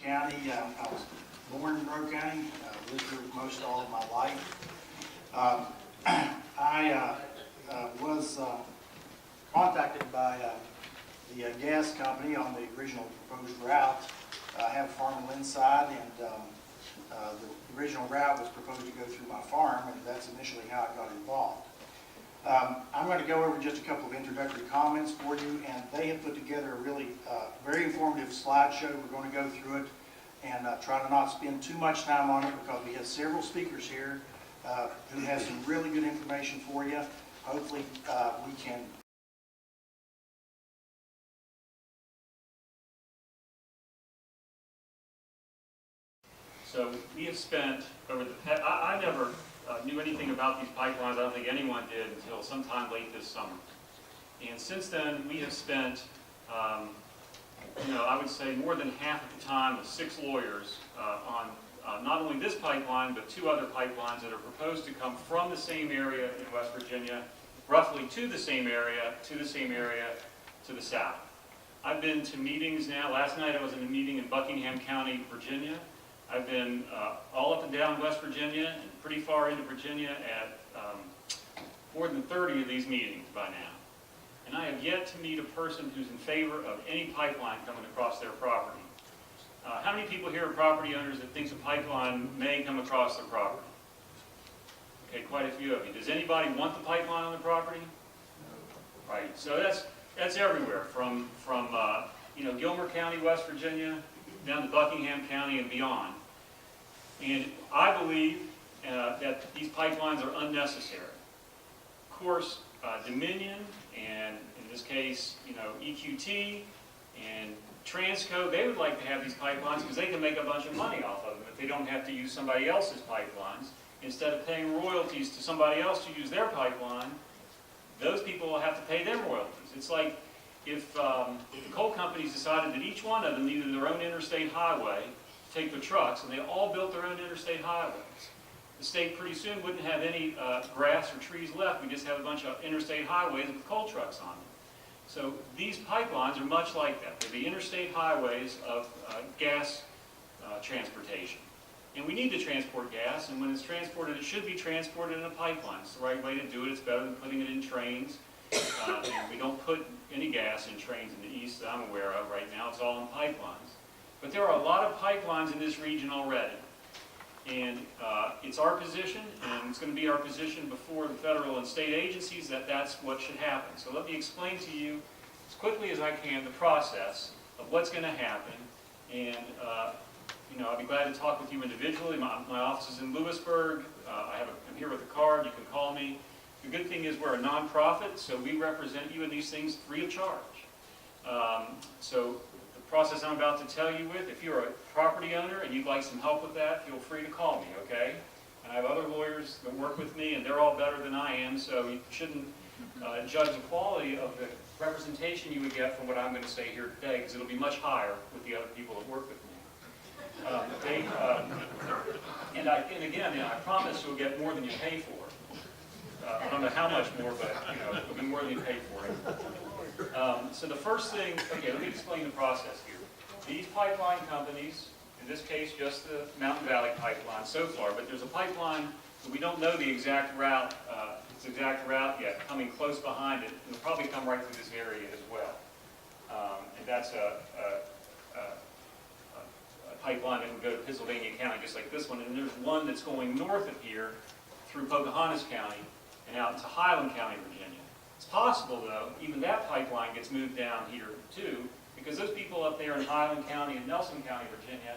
County. I was born in Monroe County, lived here most all of my life. I was contacted by the gas company on the original proposed route. I have a farm on Linside, and the original route was proposed to go through my farm, and that's initially how I got involved. I'm going to go over just a couple of introductory comments for you, and they have put together a really very informative slideshow. We're going to go through it and try to not spend too much time on it because we have several speakers here who have some really good information for you. Hopefully we can So we have spent over the past, I never knew anything about these pipelines. I don't think anyone did until sometime late this summer. And since then, we have spent, I would say more than half of the time of 6 lawyers on not only this pipeline, but 2 other pipelines that are proposed to come from the same area in West Virginia, roughly to the same area to the south. I've been to meetings now. Last night I was in a meeting in Buckingham County, Virginia. I've been all up and down West Virginia and pretty far into Virginia at more than 30 of these meetings by now. And I have yet to meet a person who's in favor of any pipeline coming across their property. How many people here are property owners that thinks a pipeline may come across their property? Okay, quite a few of you. Does anybody want the pipeline on the property? Right, so that's everywhere from Gilmer County, West Virginia, down to Buckingham County and beyond. And I believe that these pipelines are unnecessary. Of course, Dominion and in this case, EQT and Transco, they would like to have these pipelines because they can make a bunch of money off of them if they don't have to use somebody else's pipelines. Instead of paying royalties to somebody else to use their pipeline, those people will have to pay them royalties. It's like if the coal companies decided that each one of them needed their own interstate highway to take their trucks, and they all built their own interstate highways. The state pretty soon wouldn't have any grass or trees left. We just have a bunch of interstate highways with coal trucks on them. So these pipelines are much like that. They're the interstate highways of gas transportation. And we need to transport gas, and when it's transported, it should be transported in a pipeline. It's the right way to do it. It's better than putting it in trains. And we don't put any gas in trains in the east that I'm aware of right now. It's all in pipelines. But there are a lot of pipelines in this region already. And it's our position, and it's going to be our position before the federal and state agencies, that that's what should happen. So let me explain to you as quickly as I can the process of what's going to happen. And I'll be glad to talk with you individually. My office is in Lewisburg. I'm here with a card. You can call me. The good thing is we're a nonprofit, so we represent you in these things free of charge. So the process I'm about to tell you with, if you're a property owner and you'd like some help with that, feel free to call me, okay? And I have other lawyers that work with me, and they're all better than I am, so you shouldn't judge the quality of the representation you would get from what I'm going to say here today, because it'll be much higher with the other people that work with me. And again, I promise you'll get more than you pay for. I don't know how much more, but it'll be more than you pay for it. So the first thing, okay, let me explain the process here. These pipeline companies, in this case just the Mountain Valley Pipeline so far, but there's a pipeline that we don't know the exact route, yet, coming close behind it. It'll probably come right through this area as well. And that's a pipeline that would go to Pennsylvania County just like this one. And there's one that's going north of here through Pocahontas County and out into Highland County, Virginia. It's possible, though, even that pipeline gets moved down here, too, because those people up there in Highland County and Nelson County, Virginia,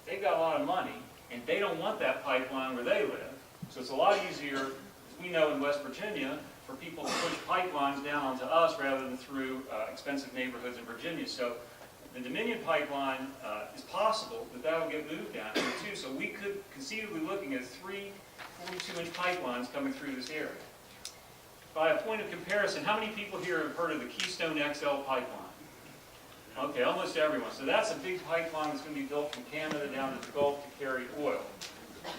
they've got a lot of money, and they don't want that pipeline where they live. So it's a lot easier, as we know in West Virginia, for people to push pipelines down onto us rather than through expensive neighborhoods in Virginia. So the Dominion pipeline is possible that will get moved down here, too. So we could conceivably looking at 3 42-inch pipelines coming through this area. By a point of comparison, how many people here have heard of the Keystone XL pipeline? Okay, almost everyone. So that's a big pipeline that's going to be built from Canada down to the Gulf to carry oil.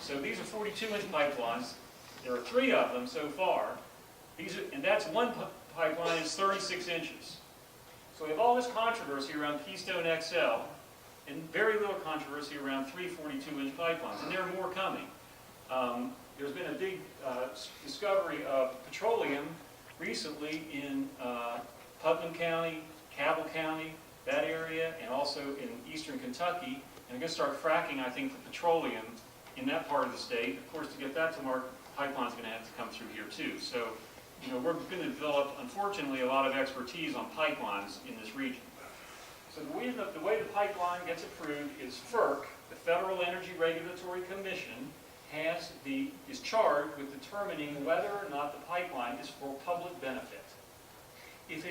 So these are 42-inch pipelines. There are 3 of them so far. And that's one pipeline is 36 inches. So we have all this controversy around Keystone XL. and very little controversy around 3 42-inch pipelines, and there are more coming. There's been a big discovery of petroleum recently in Putnam County, Cabell County, that area, and also in eastern Kentucky. And they're going to start fracking, I think, for petroleum in that part of the state. Of course, to get that to market, pipeline's going to have to come through here too. So, you know, we're going to develop, unfortunately, a lot of expertise on pipelines in this region. So the way the pipeline gets approved is FERC, the Federal Energy Regulatory Commission, is charged with determining whether or not the pipeline is for public benefit. If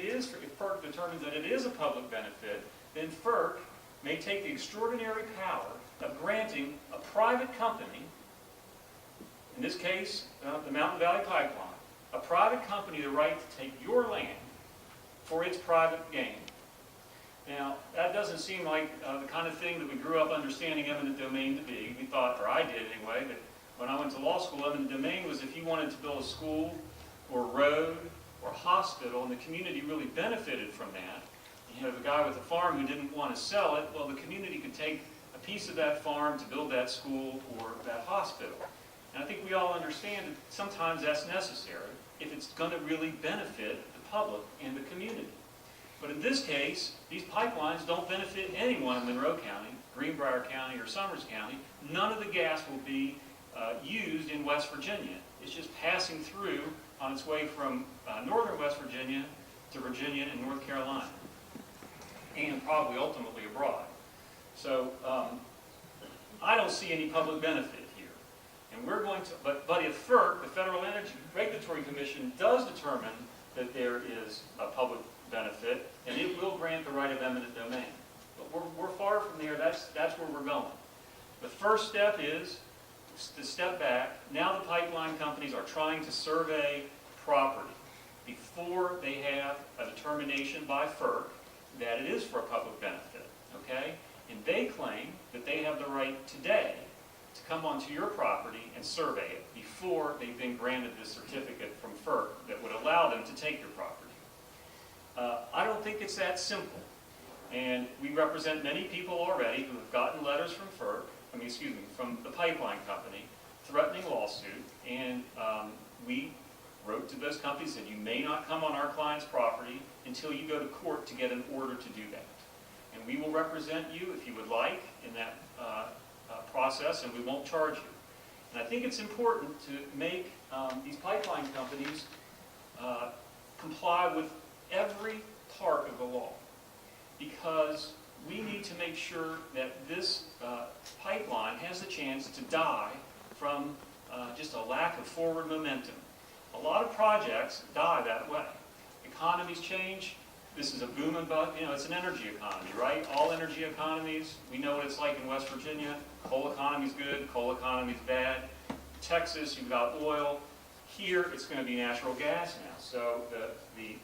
FERC determines that it is a public benefit, then FERC may take the extraordinary power of granting a private company, in this case, the Mountain Valley Pipeline, a private company the right to take your land for its private gain. Now, that doesn't seem like the kind of thing that we grew up understanding eminent domain to be. We thought, or I did anyway, that when I went to law school, eminent domain was if you wanted to build a school or road or hospital and the community really benefited from that. You know, the guy with the farm who didn't want to sell it, well, the community could take a piece of that farm to build that school or that hospital. And I think we all understand that sometimes that's necessary if it's going to really benefit the public and the community. But in this case, these pipelines don't benefit anyone in Monroe County, Greenbrier County, or Summers County. None of the gas will be used in West Virginia. It's just passing through on its way from northern West Virginia to Virginia and North Carolina, and probably ultimately abroad. So I don't see any public benefit here. And we're going to, but if FERC, the Federal Energy Regulatory Commission, does determine that there is a public benefit, and it will grant the right of eminent domain. But we're far from there. That's where we're going. The first step is to step back. Now the pipeline companies are trying to survey property before they have a determination by FERC that it is for a public benefit, okay? And they claim that they have the right today to come onto your property and survey it before they've been granted this certificate from FERC that would allow them to take your property. I don't think it's that simple. And we represent many people already who have gotten letters from from the pipeline company, threatening lawsuit, and we wrote to those companies and said, you may not come on our client's property until you go to court to get an order to do that. And we will represent you if you would like in that process, and we won't charge you. And I think it's important to make these pipeline companies comply with every part of the law, because we need to make sure that this pipeline has a chance to die from just a lack of forward momentum. A lot of projects die that way. Economies change. This is a boom and bust. You know, it's an energy economy, right? All energy economies, we know what it's like in West Virginia. Coal economy's good, coal economy's bad. Texas, you've got oil. Here, it's going to be natural gas now. So the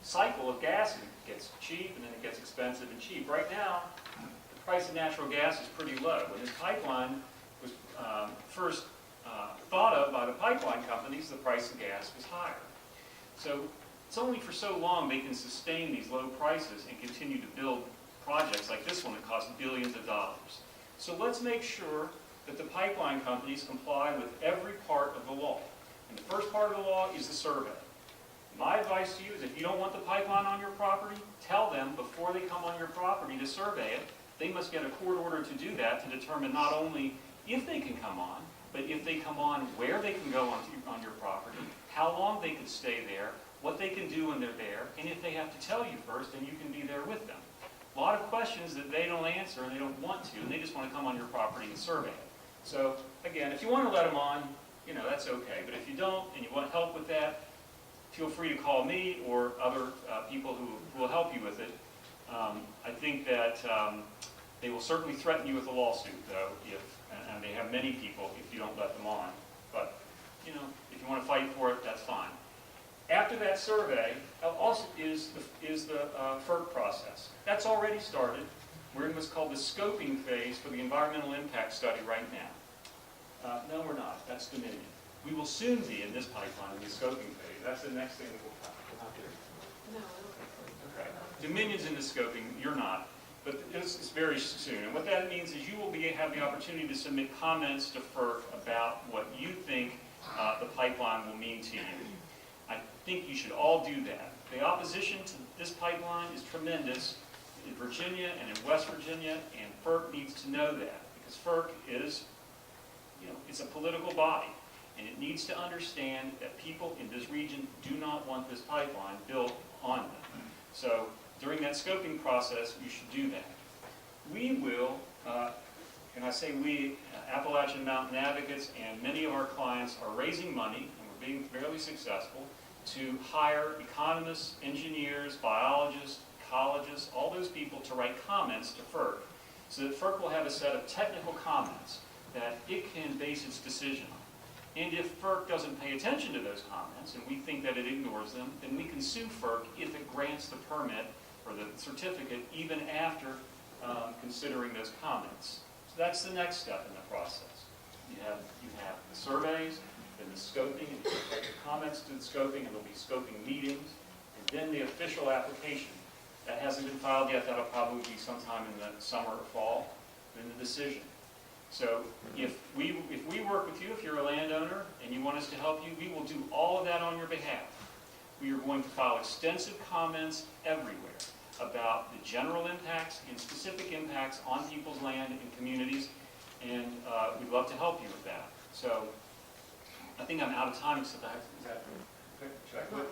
cycle of gas gets cheap, and then it gets expensive and cheap. Right now, the price of natural gas is pretty low. When this pipeline was first thought of by the pipeline companies, the price of gas was higher. So it's only for so long they can sustain these low prices and continue to build projects like this one that costs billions of dollars. So let's make sure that the pipeline companies comply with every part of the law. And the first part of the law is the survey. My advice to you is if you don't want the pipeline on your property, tell them before they come on your property to survey it. They must get a court order to do that to determine not only if they can come on, but if they come on, where they can go on your property, how long they can stay there, what they can do when they're there, and if they have to tell you first, then you can be there with them. A lot of questions that they don't answer and they don't want to, and they just want to come on your property and survey it. So again, if you want to let them on, you know, that's okay. But if you don't and you want help with that, feel free to call me or other people who will help you with it. I think that they will certainly threaten you with a lawsuit, though, and they have many people if you don't let them on. But, you know, if you want to fight for it, that's fine. After that survey, also is the FERC process. That's already started. We're in what's called the scoping phase for the environmental impact study right now. No, we're not. That's Dominion. We will soon be in this pipeline in the scoping phase. That's the next thing that will come. No, I don't think so. Okay. Dominion's in the scoping. You're not. but this is very soon. And what that means is you will have the opportunity to submit comments to FERC about what you think the pipeline will mean to you. I think you should all do that. The opposition to this pipeline is tremendous in Virginia and in West Virginia, and FERC needs to know that, because FERC is, it's a political body, and it needs to understand that people in this region do not want this pipeline built on them. So during that scoping process, you should do that. We will, and I say we, Appalachian Mountain Advocates and many of our clients are raising money, and we're being fairly successful, to hire economists, engineers, biologists, ecologists, all those people to write comments to FERC, so that FERC will have a set of technical comments that it can base its decision on. And if FERC doesn't pay attention to those comments, and we think that it ignores them, then we can sue FERC if it grants the permit or the certificate even after considering those comments. So that's the next step in the process. You have the surveys, then the scoping, and you write the comments to the scoping, and there'll be scoping meetings, and then the official application. That hasn't been filed yet. That'll probably be sometime in the summer or fall, then the decision. So if we work with you, if you're a landowner and you want us to help you, we will do all of that on your behalf. We are going to file extensive comments everywhere about the general impacts and specific impacts on people's land and communities, and we'd love to help you with that. So I think I'm out of time, except I have, should I quit?